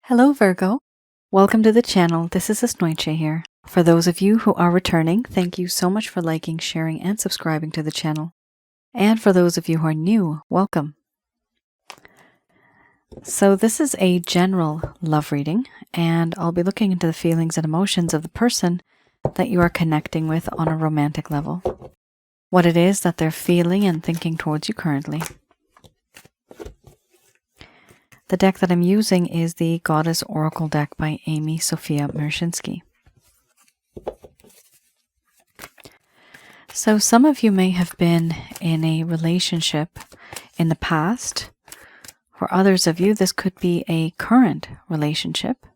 Hello Virgo, welcome to the channel. This is Asnointia here. For those of you who are returning, thank you so much for liking, sharing, and subscribing to the channel. And for those of you who are new, welcome. So this is a general love reading, and I'll be looking into the feelings and emotions of the person that you are connecting with on a romantic level. What it is that they're feeling and thinking towards you currently. The deck that I'm using is the Goddess Oracle deck by Amy Sophia Mershinsky. So some of you may have been in a relationship in the past. For others of you, this could be a current relationship.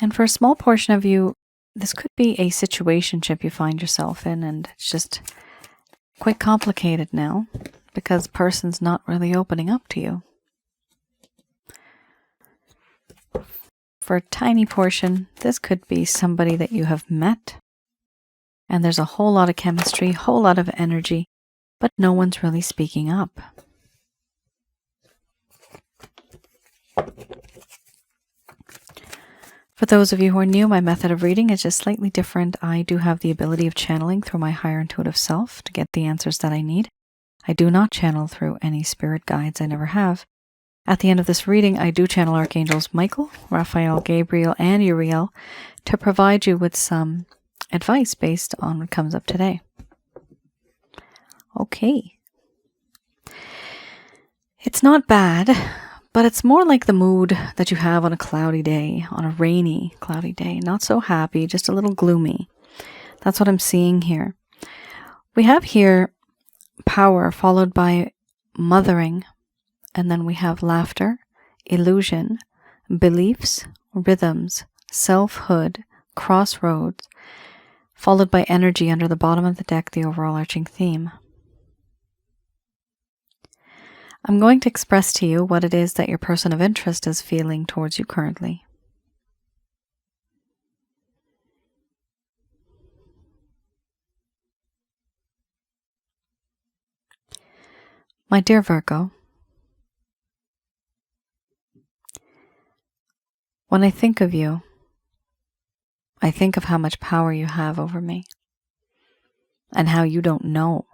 And for a small portion of you, this could be a situationship you find yourself in, and it's just quite complicated now because the person's not really opening up to you. For a tiny portion, this could be somebody that you have met, and there's a whole lot of chemistry, whole lot of energy, but no one's really speaking up. For those of you who are new, my method of reading is just slightly different. I do have the ability of channeling through my higher intuitive self to get the answers that I need. I do not channel through any spirit guides. I never have. At the end of this reading, I do channel Archangels Michael, Raphael, Gabriel, and Uriel to provide you with some advice based on what comes up today. Okay. It's not bad, but it's more like the mood that you have on a cloudy day, on a rainy, cloudy day. Not so happy, just a little gloomy. That's what I'm seeing here. We have here power followed by mothering, and then we have laughter, illusion, beliefs, rhythms, selfhood, crossroads, followed by energy under the bottom of the deck, the overall arching theme. I'm going to express to you what it is that your person of interest is feeling towards you currently. My dear Virgo, when I think of you, I think of how much power you have over me and how you don't know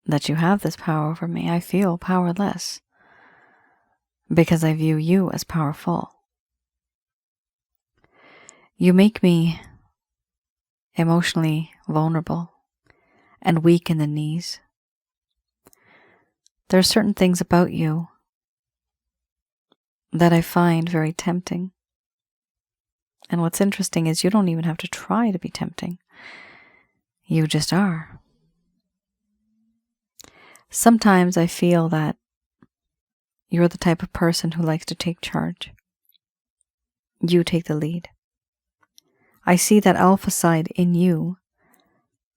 that you have this power over me. I feel powerless because I view you as powerful. You make me emotionally vulnerable and weak in the knees. There are certain things about you that I find very tempting. And what's interesting is you don't even have to try to be tempting. You just are. Sometimes I feel that you're the type of person who likes to take charge. You take the lead. I see that alpha side in you,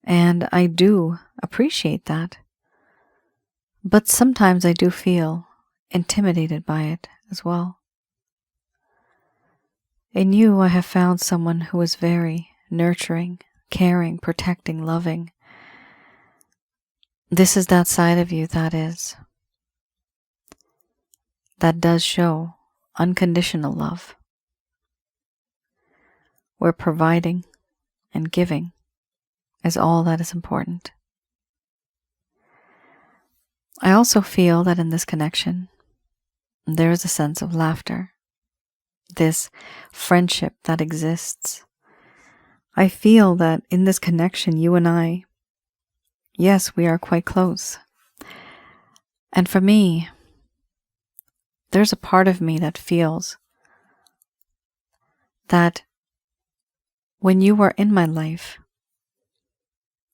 and I do appreciate that. But sometimes I do feel intimidated by it as well. In you, I have found someone who is very nurturing, caring, protecting, loving. This is that side of you that does show unconditional love, where providing and giving is all that is important. I also feel that in this connection, there is a sense of laughter, this friendship that exists. I feel that in this connection, you and I, yes, we are quite close. And for me, there's a part of me that feels that when you are in my life,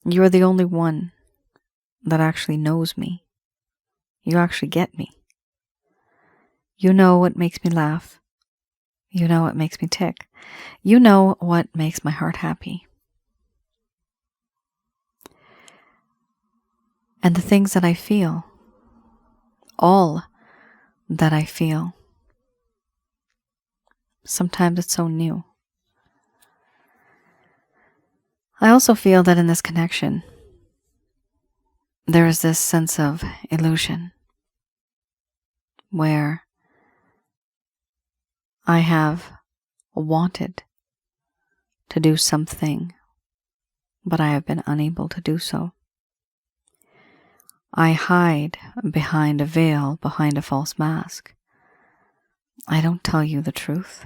you are the only one that actually knows me. You actually get me. You know what makes me laugh. You know what makes me tick. You know what makes my heart happy. And the things that I feel, all that I feel, sometimes it's so new. I also feel that in this connection, there is this sense of illusion, where I have wanted to do something, but I have been unable to do so. I hide behind a veil, behind a false mask. I don't tell you the truth.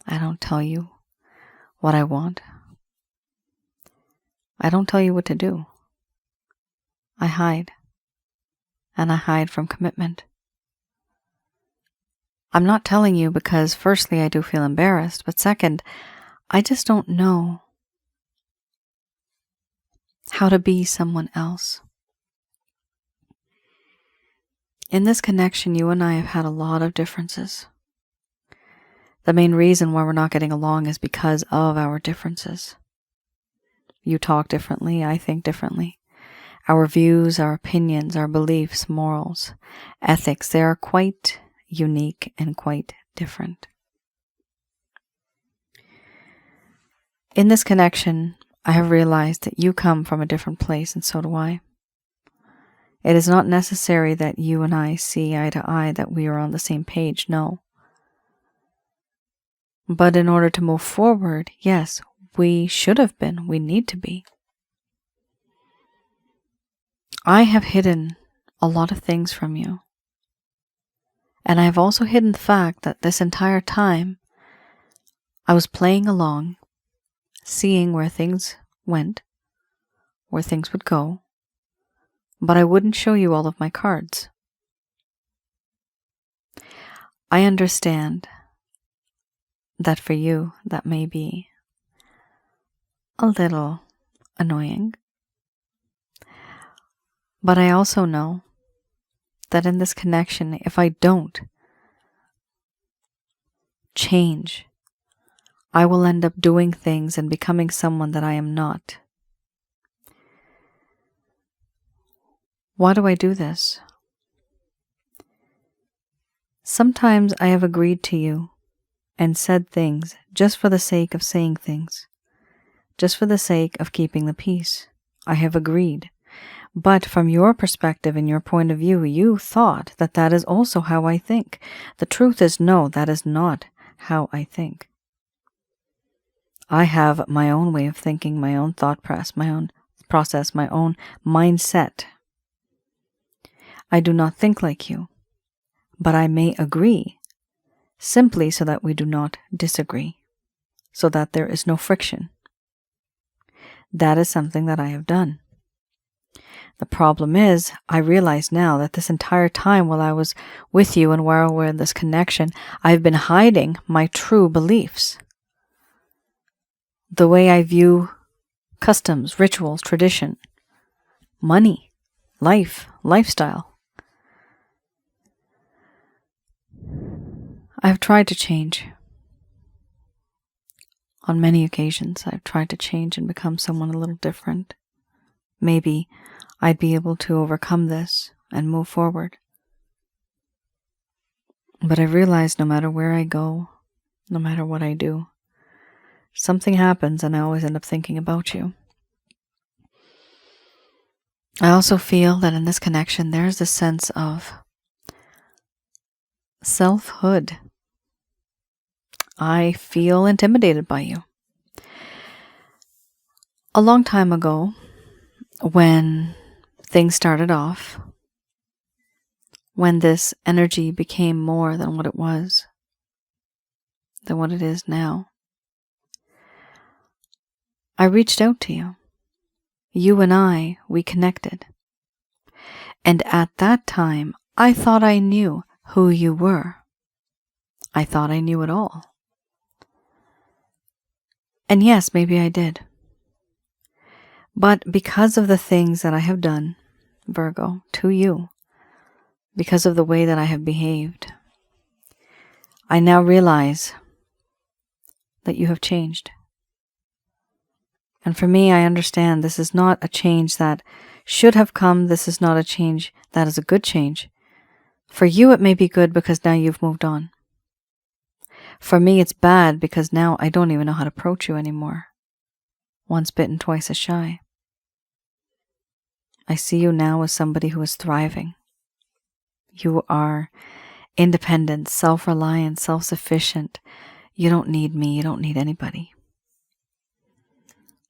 I don't tell you what I want. I don't tell you what to do. I hide, and I hide from commitment. I'm not telling you because, firstly, I do feel embarrassed, but second, I just don't know how to be someone else. In this connection, you and I have had a lot of differences. The main reason why we're not getting along is because of our differences. You talk differently, I think differently. Our views, our opinions, our beliefs, morals, ethics, they are quite unique and quite different. In this connection, I have realized that you come from a different place, and so do I. It is not necessary that you and I see eye to eye, that we are on the same page, no. But in order to move forward, yes, we should have been, we need to be. I have hidden a lot of things from you. And I have also hidden the fact that this entire time, I was playing along, seeing where things went, where things would go, but I wouldn't show you all of my cards. I understand that for you, that may be a little annoying. But I also know that in this connection, if I don't change, I will end up doing things and becoming someone that I am not. Why do I do this? Sometimes I have agreed to you and said things just for the sake of saying things, just for the sake of keeping the peace. I have agreed. But from your perspective and your point of view, you thought that that is also how I think. The truth is, no, that is not how I think. I have my own way of thinking, my own thought process, my own mindset. I do not think like you, but I may agree simply so that we do not disagree, so that there is no friction. That is something that I have done. The problem is, I realize now that this entire time while I was with you and while we're in this connection, I've been hiding my true beliefs. The way I view customs, rituals, tradition, money, life, lifestyle. I've tried to change. On many occasions, I've tried to change and become someone a little different. Maybe I'd be able to overcome this and move forward. But I realize no matter where I go, no matter what I do, something happens and I always end up thinking about you. I also feel that in this connection, there's a sense of selfhood. I feel intimidated by you. A long time ago, when things started off, when this energy became more than what it was, than what it is now, I reached out to you. You and I, we connected. And at that time, I thought I knew who you were. I thought I knew it all. And yes, maybe I did. But because of the things that I have done, Virgo, to you, because of the way that I have behaved, I now realize that you have changed. And for me, I understand this is not a change that should have come. This is not a change that is a good change. For you, it may be good because now you've moved on. For me, it's bad because now I don't even know how to approach you anymore. Once bitten, twice as shy. I see you now as somebody who is thriving. You are independent, self-reliant, self-sufficient. You don't need me. You don't need anybody.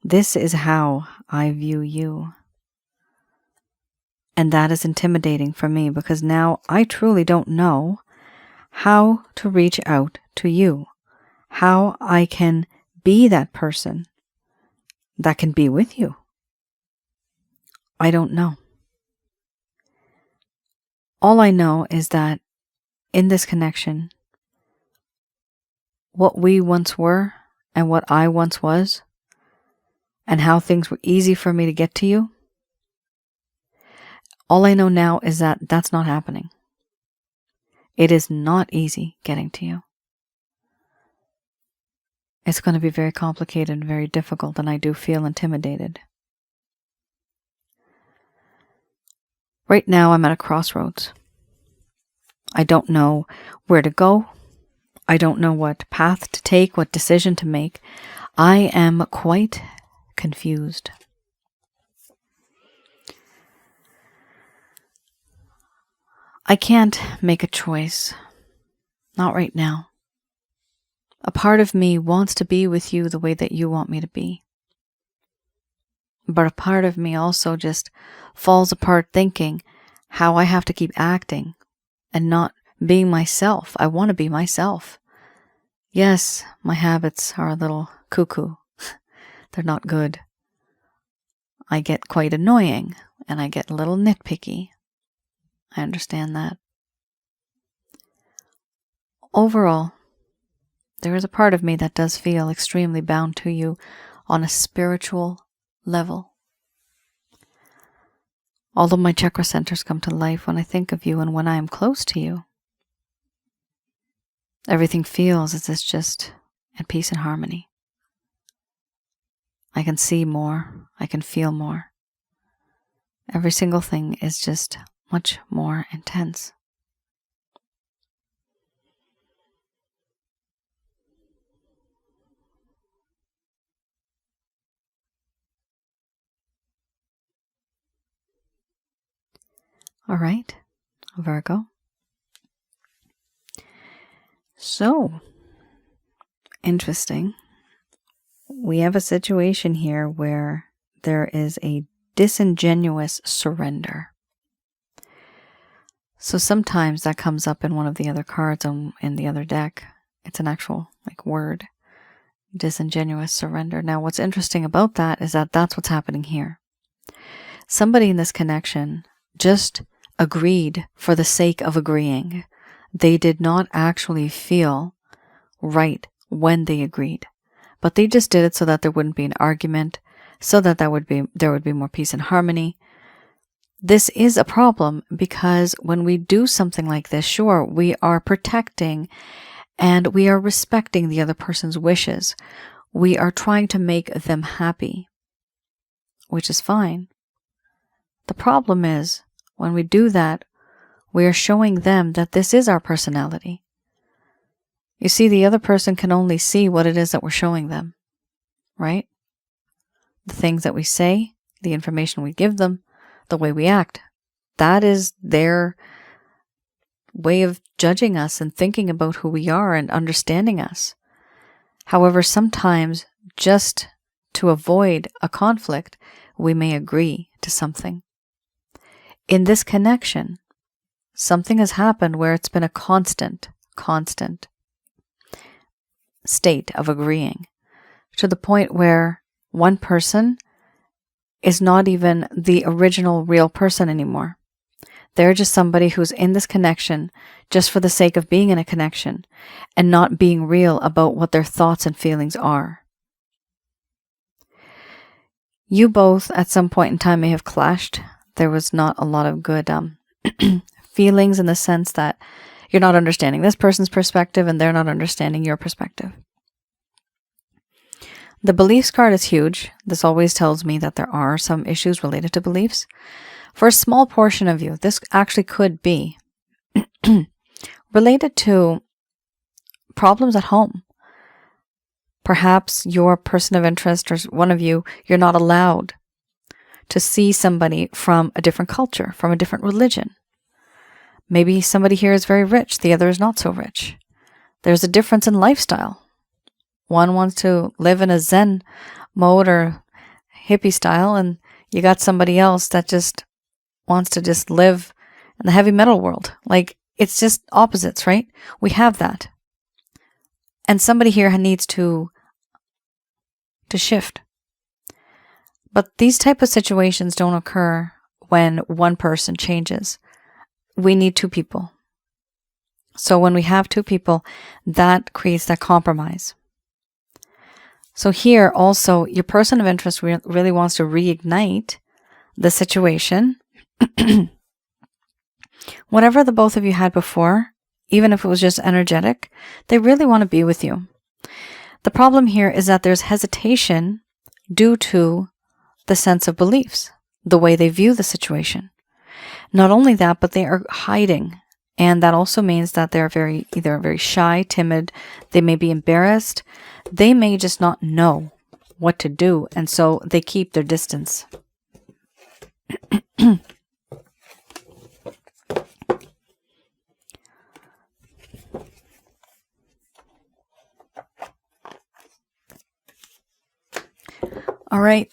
This is how I view you. And that is intimidating for me because now I truly don't know how to reach out to you, how I can be that person that can be with you. I don't know. All I know is that in this connection, what we once were and what I once was, and how things were easy for me to get to you, all I know now is that that's not happening. It is not easy getting to you. It's going to be very complicated and very difficult, and I do feel intimidated. Right now, I'm at a crossroads. I don't know where to go. I don't know what path to take, what decision to make. I am quite confused. I can't make a choice. Not right now. A part of me wants to be with you the way that you want me to be. But a part of me also just falls apart thinking how I have to keep acting and not being myself. I want to be myself. Yes, my habits are a little cuckoo. They're not good. I get quite annoying and I get a little nitpicky. I understand that. Overall, there is a part of me that does feel extremely bound to you on a spiritual level. All of my chakra centers come to life when I think of you and when I am close to you. Everything feels as it's just at peace and harmony. I can see more. I can feel more. Every single thing is just much more intense. All right, Virgo. So, interesting. We have a situation here where there is a disingenuous surrender. So sometimes that comes up in one of the other cards in the other deck. It's an actual word. Disingenuous surrender. Now what's interesting about that is that that's what's happening here. Somebody in this connection just agreed for the sake of agreeing. They did not actually feel right when they agreed. But they just did it so that there wouldn't be an argument, so that there would be more peace and harmony. This is a problem because when we do something like this, sure, we are protecting and we are respecting the other person's wishes. We are trying to make them happy, which is fine. The problem is when we do that, we are showing them that this is our personality. You see, the other person can only see what it is that we're showing them, right? The things that we say, the information we give them, the way we act. That is their way of judging us and thinking about who we are and understanding us. However, sometimes just to avoid a conflict, we may agree to something. In this connection, something has happened where it's been a constant state of agreeing, to the point where one person is not even the original real person anymore. They're just somebody who's in this connection just for the sake of being in a connection and not being real about what their thoughts and feelings are. You both at some point in time may have clashed. There was not a lot of good feelings in the sense that you're not understanding this person's perspective and they're not understanding your perspective. The beliefs card is huge. This always tells me that there are some issues related to beliefs. For a small portion of you, this actually could be related to problems at home. Perhaps your person of interest or one of you, you're not allowed to see somebody from a different culture, from a different religion. Maybe somebody here is very rich, the other is not so rich. There's a difference in lifestyle. One wants to live in a Zen mode or hippie style, and you got somebody else that just wants to just live in the heavy metal world. Like, it's just opposites, right? We have that. And somebody here needs to shift. But these type of situations don't occur when one person changes. We need two people. So when we have two people, that creates that compromise. So here also, your person of interest really wants to reignite the situation. Whatever the both of you had before, even if it was just energetic, they really want to be with you. The problem here is that there's hesitation due to the sense of beliefs, the way they view the situation. Not only that, but they are hiding. And that also means that they're either very shy, timid, they may be embarrassed, they may just not know what to do, and so they keep their distance. All right,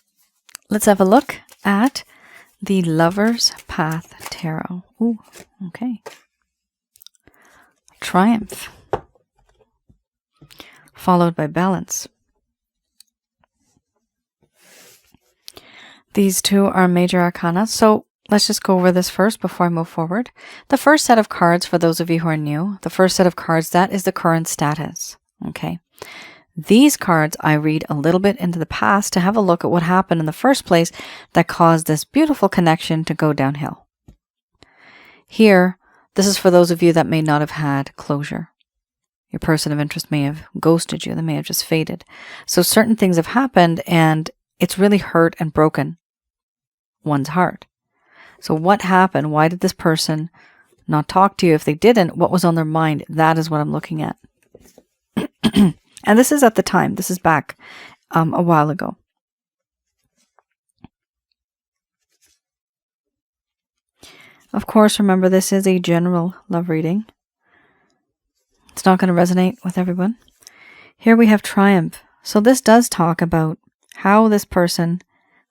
let's have a look at the Lover's Path Tarot. Ooh, okay. Triumph, followed by Balance. These two are major arcana, so let's just go over this first before I move forward. The first set of cards, for those of you who are new, the first set of cards, that is the current status, okay? These cards, I read a little bit into the past to have a look at what happened in the first place that caused this beautiful connection to go downhill. Here, this is for those of you that may not have had closure. Your person of interest may have ghosted you. They may have just faded. So certain things have happened and it's really hurt and broken one's heart. So what happened? Why did this person not talk to you? If they didn't, what was on their mind? That is what I'm looking at. And this is at the time. This is back a while ago. Of course, remember, this is a general love reading. It's not going to resonate with everyone. Here we have Triumph. So this does talk about how this person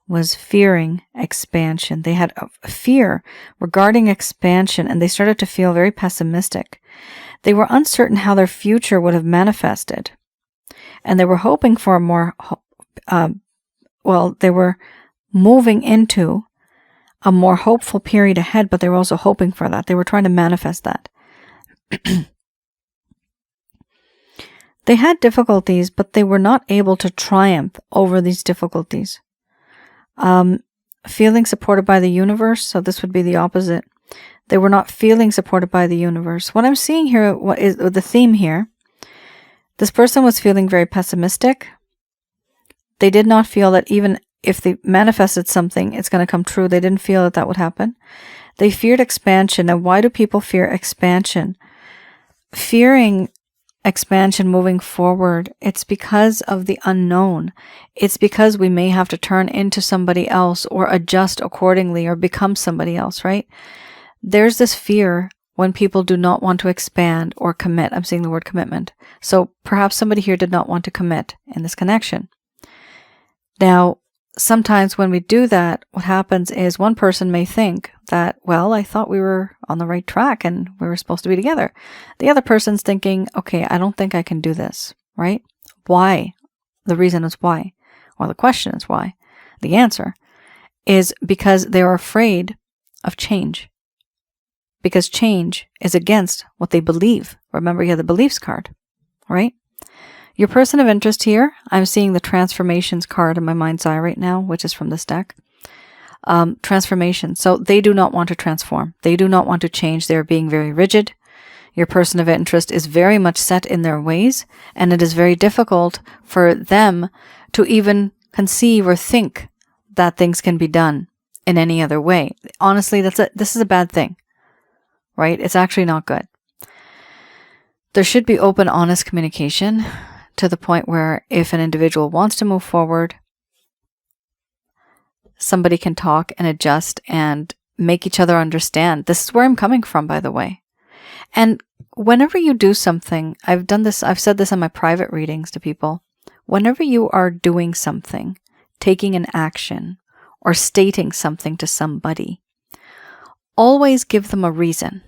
was fearing expansion. They had a fear regarding expansion, and they started to feel very pessimistic. They were uncertain how their future would have manifested. And they were hoping for a more, they were moving into a more hopeful period ahead, but they were also hoping for that. They were trying to manifest that. They had difficulties, but they were not able to triumph over these difficulties. Feeling supported by the universe, so this would be the opposite. They were not feeling supported by the universe. What I'm seeing here, what is the theme here, this person was feeling very pessimistic. They did not feel that even if they manifested something, it's going to come true. They didn't feel that that would happen. They feared expansion. Now, why do people fear expansion? Fearing expansion moving forward, it's because of the unknown. It's because we may have to turn into somebody else or adjust accordingly or become somebody else, right? There's this fear when people do not want to expand or commit. I'm saying the word commitment. So perhaps somebody here did not want to commit in this connection. Now, sometimes when we do that, what happens is one person may think that, well, I thought we were on the right track and we were supposed to be together. The other person's thinking, okay, I don't think I can do this, right? Why? The reason is why. Or the question is why. The answer is because they're afraid of change. Because change is against what they believe. Remember, you have the beliefs card, right? Your person of interest here, I'm seeing the transformations card in my mind's eye right now, which is from this deck. Transformation. So they do not want to transform. They do not want to change. They're being very rigid. Your person of interest is very much set in their ways, and it is very difficult for them to even conceive or think that things can be done in any other way. Honestly, this is a bad thing, right? It's actually not good. There should be open, honest communication to the point where if an individual wants to move forward, somebody can talk and adjust and make each other understand. This is where I'm coming from, by the way. And whenever you do something, I've said this in my private readings to people. Whenever you are doing something, taking an action, or stating something to somebody, always give them a reason.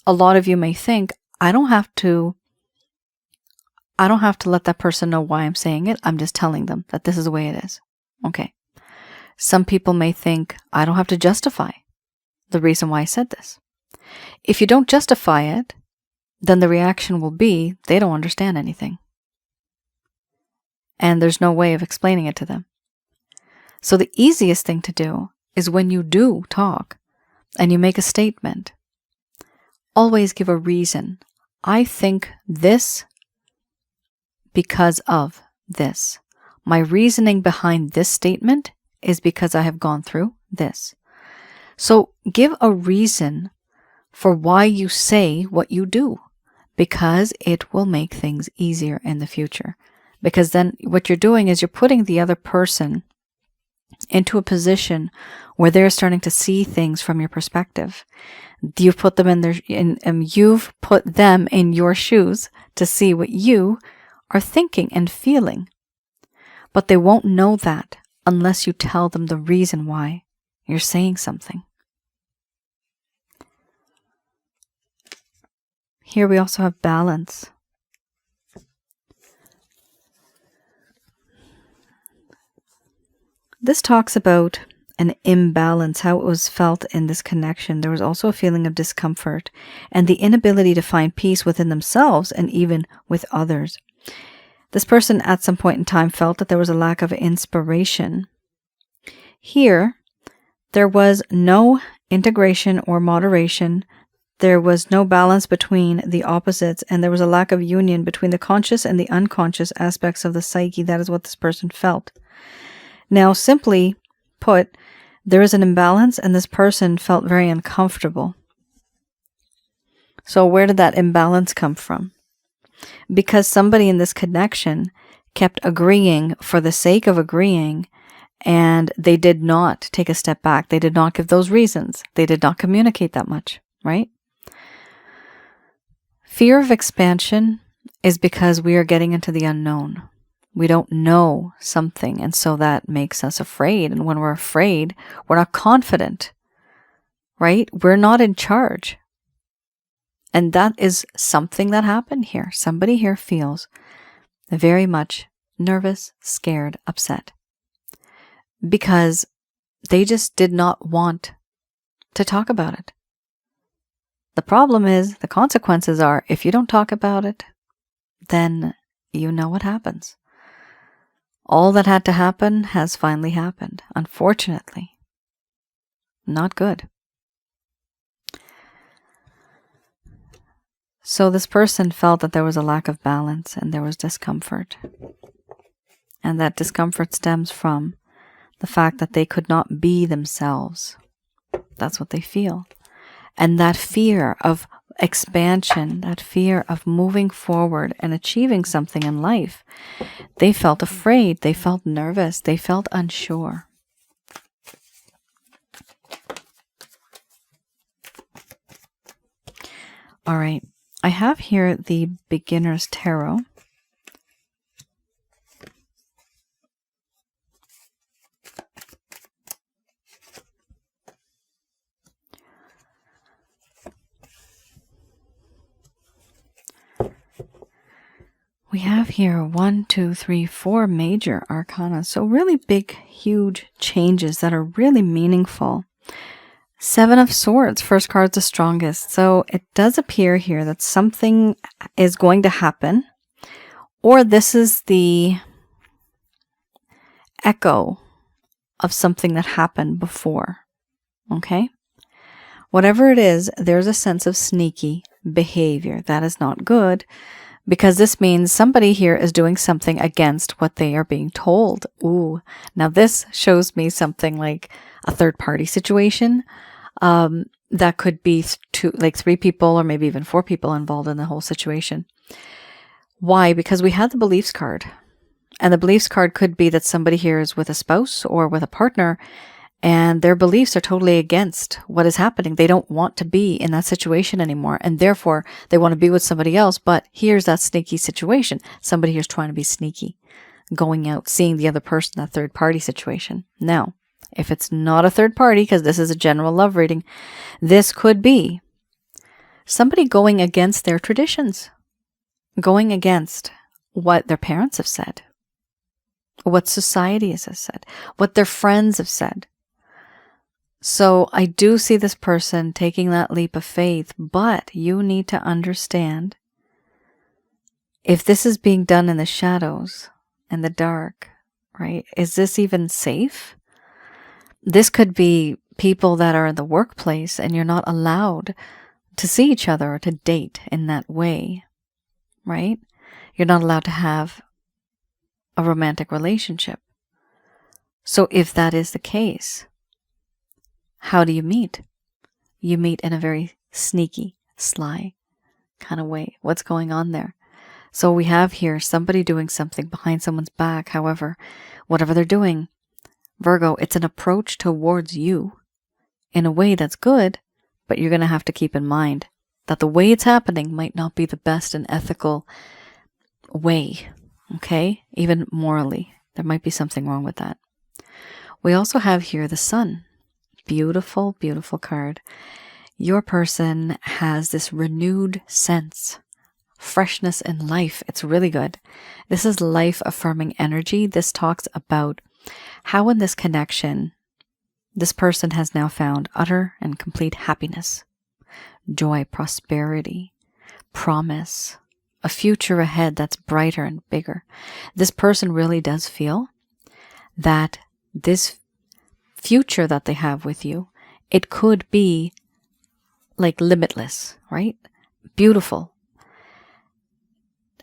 A lot of you may think, I don't have to let that person know why I'm saying it. I'm just telling them that this is the way it is. Okay. Some people may think, I don't have to justify the reason why I said this. If you don't justify it, then the reaction will be, they don't understand anything. And there's no way of explaining it to them. So the easiest thing to do is when you do talk and you make a statement, always give a reason. I think this because of this. My reasoning behind this statement is because I have gone through this. So give a reason for why you say what you do, because it will make things easier in the future. Because then what you're doing is you're putting the other person into a position where they're starting to see things from your perspective. You've put them you've put them in your shoes to see what you are thinking and feeling. But they won't know that unless you tell them the reason why you're saying something. Here we also have balance. This talks about an imbalance, how it was felt in this connection. There was also a feeling of discomfort and the inability to find peace within themselves and even with others. This person at some point in time felt that there was a lack of inspiration. Here, there was no integration or moderation. There was no balance between the opposites, and there was a lack of union between the conscious and the unconscious aspects of the psyche. That is what this person felt. Now, simply put, there is an imbalance, and this person felt very uncomfortable. So where did that imbalance come from? Because somebody in this connection kept agreeing for the sake of agreeing, and they did not take a step back. They did not give those reasons. They did not communicate that much, right? Fear of expansion is because we are getting into the unknown. We don't know something, and so that makes us afraid. And when we're afraid, we're not confident, right? We're not in charge. And that is something that happened here. Somebody here feels very much nervous, scared, upset, because they just did not want to talk about it. The problem is, the consequences are, if you don't talk about it, then you know what happens. All that had to happen has finally happened, unfortunately. Not good. So this person felt that there was a lack of balance and there was discomfort. And that discomfort stems from the fact that they could not be themselves. That's what they feel. And that fear of expansion, that fear of moving forward and achieving something in life, they felt afraid, they felt nervous, they felt unsure. All right, I have here the Beginner's Tarot. We have here 1, 2, 3, 4 major arcana. So really big, huge changes that are really meaningful. 7 of Swords, first card's the strongest. So it does appear here that something is going to happen, or this is the echo of something that happened before. Okay? Whatever it is, there's a sense of sneaky behavior. That is not good, because this means somebody here is doing something against what they are being told. Ooh, now this shows me something like a third-party situation. That could be 3 people or maybe even 4 people involved in the whole situation. Why? Because we had the beliefs card. And the beliefs card could be that somebody here is with a spouse or with a partner, and their beliefs are totally against what is happening. They don't want to be in that situation anymore, and therefore they want to be with somebody else. But here's that sneaky situation. Somebody here's trying to be sneaky, going out, seeing the other person, that third party situation. Now, if it's not a third party, because this is a general love reading, this could be somebody going against their traditions, going against what their parents have said, what society has said, what their friends have said. So I do see this person taking that leap of faith, but you need to understand, if this is being done in the shadows, in the dark, right? Is this even safe? This could be people that are in the workplace and you're not allowed to see each other or to date in that way, right? You're not allowed to have a romantic relationship. So if that is the case, how do you meet? You meet in a very sneaky, sly kind of way. What's going on there? So we have here somebody doing something behind someone's back. However, whatever they're doing, Virgo, it's an approach towards you in a way that's good, but you're going to have to keep in mind that the way it's happening might not be the best and ethical way, okay? Even morally, there might be something wrong with that. We also have here the Sun. Beautiful, beautiful card. Your person has this renewed sense, freshness in life. It's really good. This is life-affirming energy. This talks about how in this connection, this person has now found utter and complete happiness, joy, prosperity, promise, a future ahead that's brighter and bigger. This person really does feel that this future that they have with you, it could be like limitless, right? Beautiful.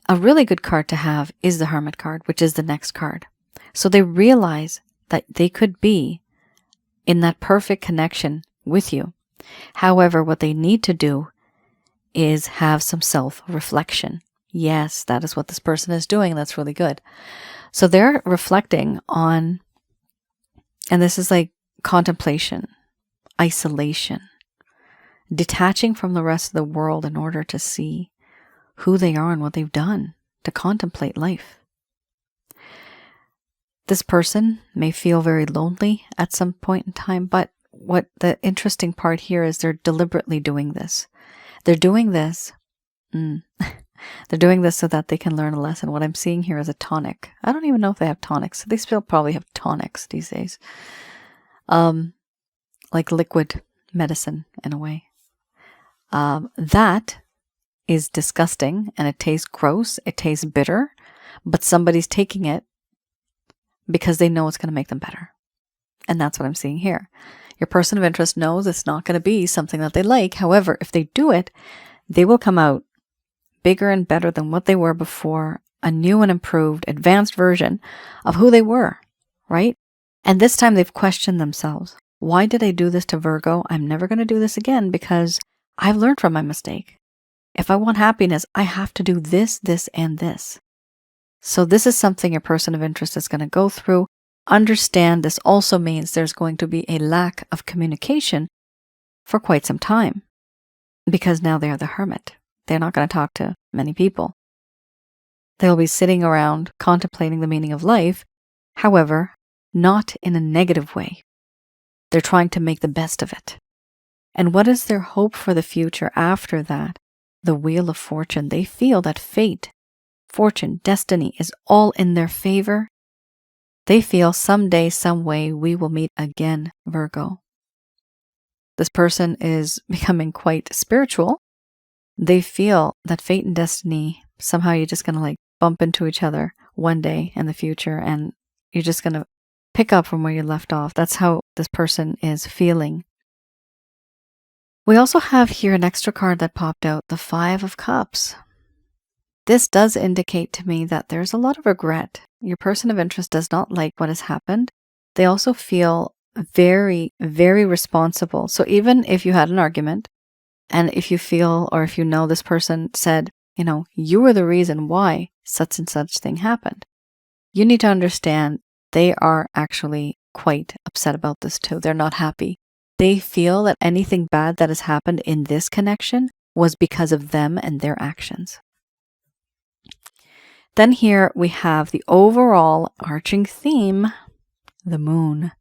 A really good card to have is the Hermit card, which is the next card. So they realize that they could be in that perfect connection with you. However, what they need to do is have some self-reflection. Yes, that is what this person is doing. That's really good. So they're reflecting on, and this is like contemplation, isolation, detaching from the rest of the world in order to see who they are and what they've done, to contemplate life. This person may feel very lonely at some point in time, but what the interesting part here is they're deliberately doing this. They're doing this. They're doing this so that they can learn a lesson. What I'm seeing here is a tonic. I don't even know if they have tonics. They still probably have tonics these days. Like liquid medicine in a way. That is disgusting and it tastes gross. It tastes bitter, but somebody's taking it because they know it's going to make them better. And that's what I'm seeing here. Your person of interest knows it's not going to be something that they like. However, if they do it, they will come out bigger and better than what they were before, a new and improved, advanced version of who they were, right? And this time they've questioned themselves. Why did I do this to Virgo? I'm never going to do this again because I've learned from my mistake. If I want happiness, I have to do this, this, and this. So this is something your person of interest is going to go through. Understand this also means there's going to be a lack of communication for quite some time because now they are the hermit. They're not going to talk to many people. They'll be sitting around contemplating the meaning of life, however, not in a negative way. They're trying to make the best of it. And what is their hope for the future after that? The Wheel of Fortune. They feel that fate, fortune, destiny is all in their favor. They feel someday, some way, we will meet again, Virgo. This person is becoming quite spiritual. They feel that fate and destiny, somehow you're just going to like bump into each other one day in the future and you're just going to pick up from where you left off. That's how this person is feeling. We also have here an extra card that popped out, the Five of Cups. This does indicate to me that there's a lot of regret. Your person of interest does not like what has happened. They also feel very, very responsible. So even if you had an argument, and if you feel or if you know this person said, you know, you were the reason why such and such thing happened, you need to understand they are actually quite upset about this too. They're not happy. They feel that anything bad that has happened in this connection was because of them and their actions. Then here we have the overall arching theme, the moon.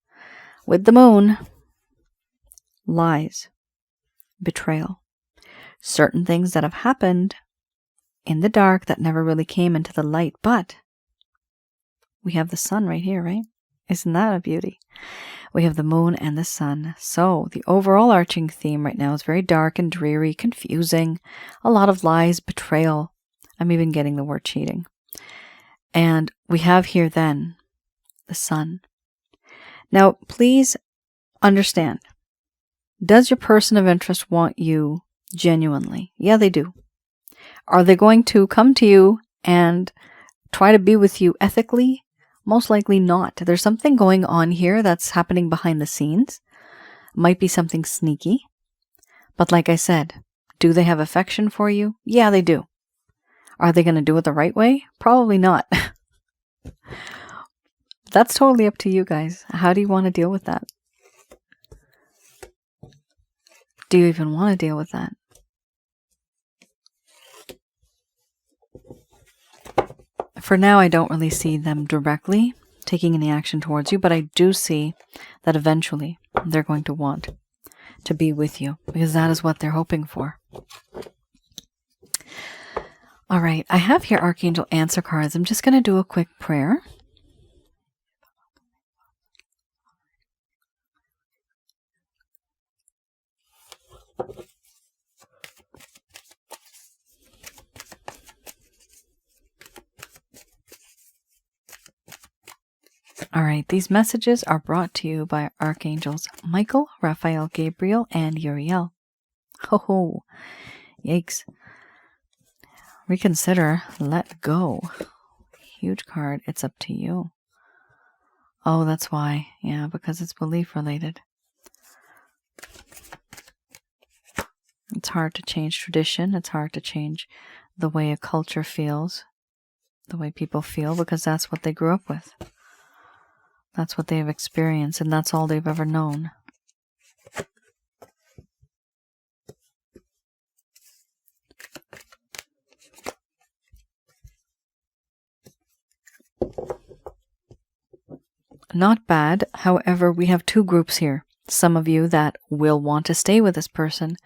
With the moon, lies, betrayal, certain things that have happened in the dark that never really came into the light. But we have the sun right here, right? Isn't that a beauty? We have the moon and the sun. So the overall arching theme right now is very dark and dreary, confusing, a lot of lies, betrayal. I'm even getting the word cheating. And we have here then the sun. Now, please understand, does your person of interest want you genuinely? Yeah, they do. Are they going to come to you and try to be with you ethically? Most likely not. There's something going on here that's happening behind the scenes. Might be something sneaky. But like I said, do they have affection for you? Yeah, they do. Are they going to do it the right way? Probably not. That's totally up to you guys. How do you want to deal with that? Do you even want to deal with that? For now, I don't really see them directly taking any action towards you, but I do see that eventually they're going to want to be with you because that is what they're hoping for. All right, I have here Archangel Answer cards. I'm just going to do a quick prayer. All right, these messages are brought to you by Archangels Michael, Raphael, Gabriel, and Uriel. Ho, yikes. Reconsider, let go. Huge card, it's up to you. Oh, that's why. Yeah, because it's belief related. It's hard to change tradition. It's hard to change the way a culture feels, the way people feel, because that's what they grew up with. That's what they've experienced, and that's all they've ever known. Not bad. However, we have two groups here. Some of you that will want to stay with this person,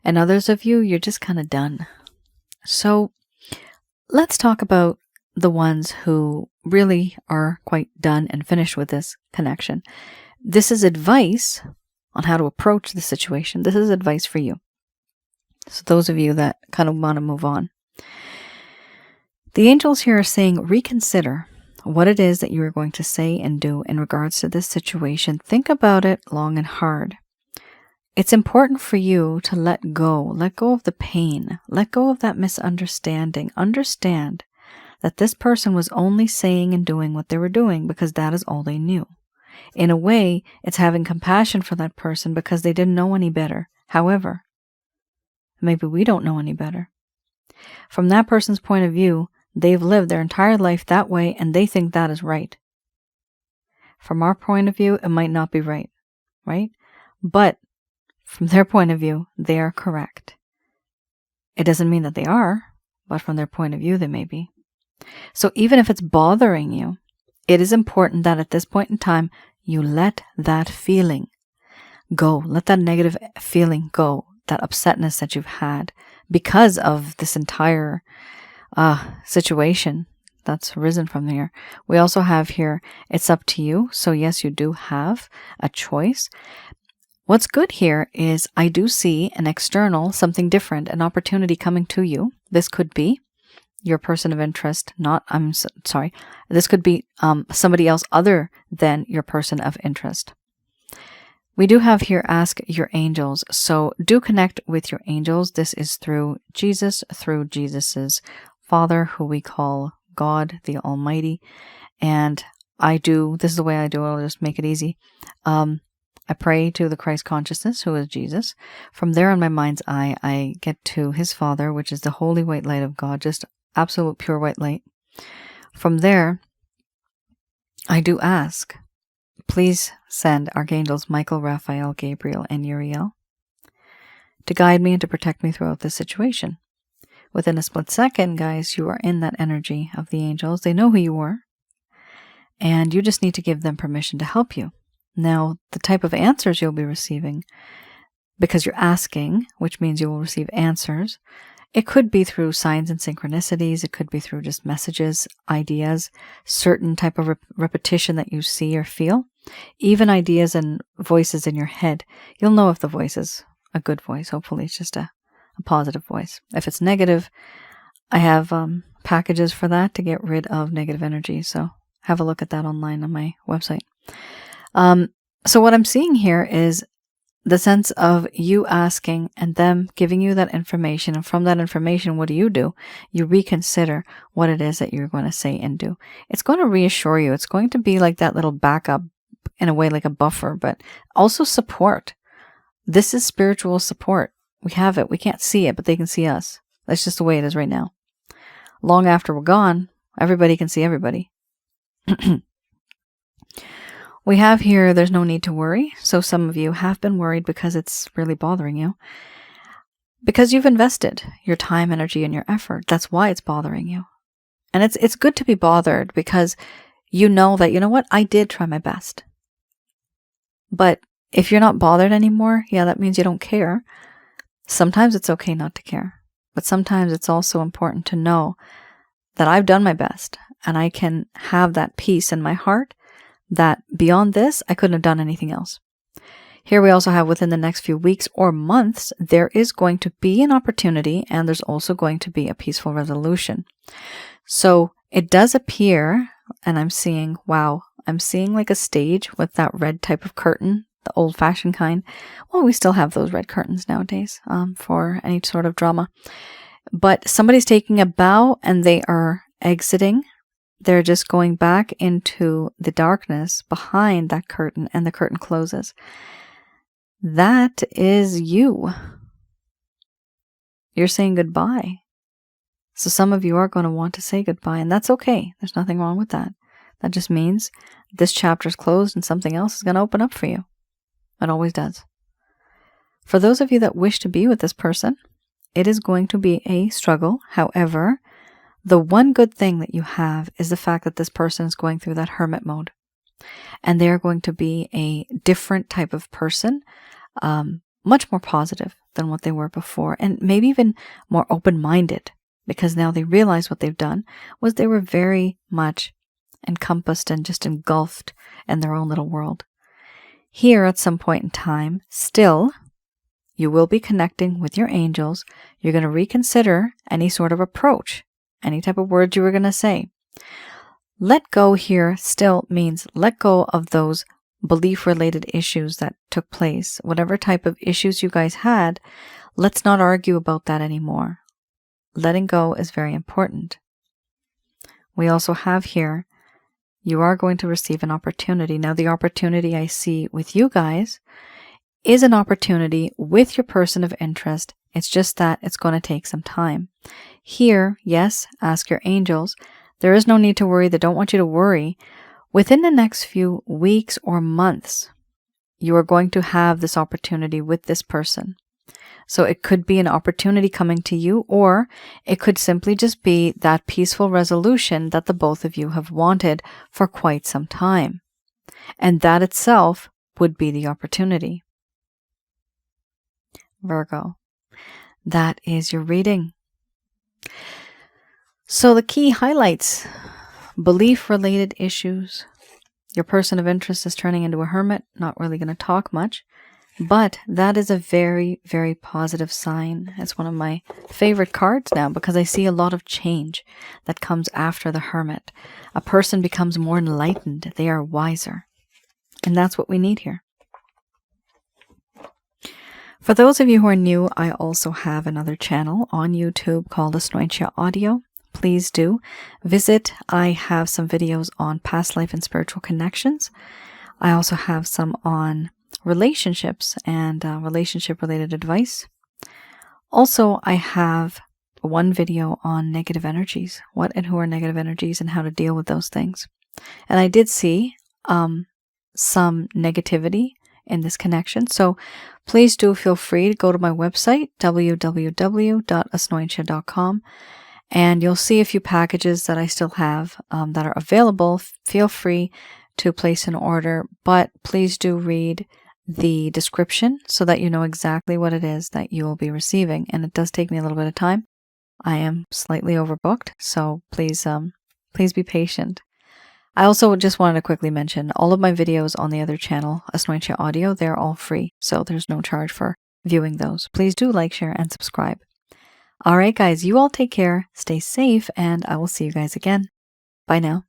and others of you, you're just kind of done. So let's talk about the ones who really are quite done and finished with this connection. This is advice on how to approach the situation. This is advice for you. So those of you that kind of want to move on. The angels here are saying, reconsider what it is that you are going to say and do in regards to this situation. Think about it long and hard. It's important for you to let go of the pain, let go of that misunderstanding. Understand that this person was only saying and doing what they were doing because that is all they knew. In a way, it's having compassion for that person because they didn't know any better. However, maybe we don't know any better. From that person's point of view, they've lived their entire life that way and they think that is right. From our point of view, it might not be right? But from their point of view, they are correct. It doesn't mean that they are, but from their point of view, they may be. So even if it's bothering you, it is important that at this point in time, you let that feeling go. Let that negative feeling go, that upsetness that you've had because of this entire situation that's arisen from here. We also have here, it's up to you. So yes, you do have a choice. What's good here is I do see an external, something different, an opportunity coming to you. This could be your person of interest, this could be somebody else other than your person of interest. We do have here, ask your angels. So do connect with your angels. This is through Jesus, through Jesus's Father, who we call God, the Almighty. And this is the way I do it. I'll just make it easy. I pray to the Christ consciousness, who is Jesus. From there, on my mind's eye, I get to his Father, which is the holy white light of God, just absolute pure white light. From there, I do ask Please send Archangels Michael, Raphael, Gabriel, and Uriel to guide me and to protect me throughout this situation. Within a split second, guys, you are in that energy of the angels. They know who you are, and you just need to give them permission to help you. Now, the type of answers you'll be receiving, because you're asking, which means you will receive answers, it could be through signs and synchronicities. It could be through just messages, ideas, certain type of repetition that you see or feel, even ideas and voices in your head. You'll know if the voice is a good voice. Hopefully it's just a positive voice. If it's negative, I have packages for that to get rid of negative energy. So have a look at that online on my website. So what I'm seeing here is the sense of you asking and them giving you that information. And from that information, what do? You reconsider what it is that you're going to say and do. It's going to reassure you. It's going to be like that little backup, in a way, like a buffer, but also support. This is spiritual support. We have it. We can't see it, but they can see us. That's just the way it is right now. Long after we're gone, everybody can see everybody. We have here, there's no need to worry. So some of you have been worried because it's really bothering you. Because you've invested your time, energy, and your effort. That's why it's bothering you. And it's good to be bothered because you know that, you know what, I did try my best. But if you're not bothered anymore, yeah, that means you don't care. Sometimes it's okay not to care. But sometimes it's also important to know that I've done my best and I can have that peace in my heart that beyond this, I couldn't have done anything else. Here we also have within the next few weeks or months, there is going to be an opportunity and there's also going to be a peaceful resolution. So it does appear, and I'm seeing, wow, I'm seeing like a stage with that red type of curtain, the old-fashioned kind. Well, we still have those red curtains nowadays for any sort of drama. But somebody's taking a bow and they are exiting. They're just going back into the darkness behind that curtain, and the curtain closes. That is you. You're saying goodbye. So some of you are going to want to say goodbye, and that's okay. There's nothing wrong with that. That just means this chapter's closed and something else is going to open up for you. It always does. For those of you that wish to be with this person, it is going to be a struggle. However, the one good thing that you have is the fact that this person is going through that hermit mode. And they're going to be a different type of person, much more positive than what they were before. And maybe even more open-minded, because now they realize what they've done was they were very much encompassed and just engulfed in their own little world. Here at some point in time, still, you will be connecting with your angels. You're going to reconsider any sort of approach, any type of words you were going to say. Let go here still means let go of those belief-related issues that took place. Whatever type of issues you guys had, let's not argue about that anymore. Letting go is very important. We also have here, you are going to receive an opportunity. Now, the opportunity I see with you guys is an opportunity with your person of interest. It's just that it's going to take some time. Here, yes, ask your angels. There is no need to worry. They don't want you to worry. Within the next few weeks or months, you are going to have this opportunity with this person. So it could be an opportunity coming to you, or it could simply just be that peaceful resolution that the both of you have wanted for quite some time. And that itself would be the opportunity. Virgo, that is your reading. So the key highlights: belief-related issues. Your person of interest is turning into a hermit, not really going to talk much, but that is a very, very positive sign. It's one of my favorite cards now because I see a lot of change that comes after the hermit. A person becomes more enlightened. They are wiser. And that's what we need here. For those of you who are new, I also have another channel on YouTube called Asnointia Audio. Please do visit. I have some videos on past life and spiritual connections. I also have some on relationships and relationship-related advice. Also, I have one video on negative energies, what and who are negative energies and how to deal with those things. And I did see some negativity in this connection. So please do feel free to go to my website, www.asnointia.com, and you'll see a few packages that I still have that are available. Feel free to place an order, but please do read the description so that you know exactly what it is that you will be receiving. And it does take me a little bit of time. I am slightly overbooked, so please be patient. I also just wanted to quickly mention all of my videos on the other channel, Asnointia Audio, they're all free, so there's no charge for viewing those. Please do like, share, and subscribe. All right, guys, you all take care, stay safe, and I will see you guys again. Bye now.